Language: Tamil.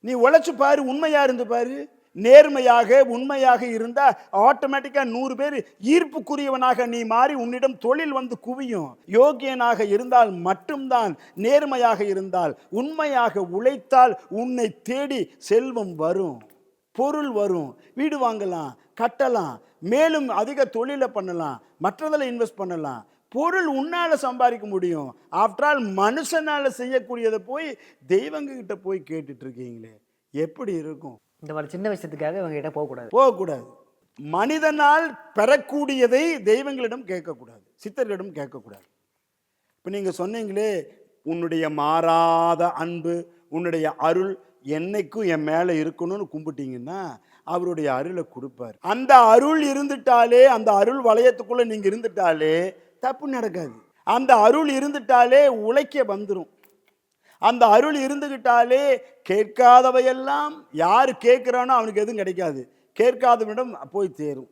நீ உழைச்சு பாரு, உண்மையா இருந்து பாரு. நேர்மையாக உண்மையாக இருந்தா ஆட்டோமேட்டிக்கா 100 பேர் ஈர்ப்புக்குரியவனாக நீ மாறி உன்னிடம் தொழில் வந்து குவியும். யோகியனாக இருந்தால் மட்டும்தான், நேர்மையாக இருந்தால், உண்மையாக உழைத்தால் உன்னை தேடி செல்வம் வரும், பொருள் வரும், வீடு வாங்கலாம், கட்டலாம், மேலும் அதிக தொழிலை பண்ணலாம், மற்றதில் இன்வெஸ்ட் பண்ணலாம். பொருள் உன்னால சம்பாதிக்க முடியும். ஆஃப்டர் ஆல் மனுஷனால செய்யக்கூடியதை போய் தெய்வங்க கிட்ட போய் கேட்டுட்டு இருக்கீங்களே, எப்படி இருக்கும்? இந்த மாதிரி சின்ன விஷயத்துக்காக இவங்க கிட்ட போகக்கூடாது. போகக்கூடாது. மனிதனால் பெறக்கூடியதை தெய்வங்களிடம் கேட்கக்கூடாது, சித்தர்களிடம் கேட்கக்கூடாது. இப்போ நீங்கள் சொன்னீங்களே, உன்னுடைய மாறாத அன்பு, உன்னுடைய அருள் என்னைக்கும் என் மேலே இருக்கணும்னு கும்பிட்டீங்கன்னா அவருடைய அருளை கொடுப்பார். அந்த அருள் இருந்துட்டாலே, அந்த அருள் வளையத்துக்குள்ளே நீங்கள் இருந்துட்டாலே தப்பு நடக்காது. அந்த அருள் இருந்துட்டாலே உழைக்க வந்துடும். அந்த அருள் இருந்துகிட்டாலே கேட்காதவையெல்லாம், யார் கேட்குறானோ அவனுக்கு எதுவும் கிடைக்காது, கேட்காதவனிடம் போய் சேரும்.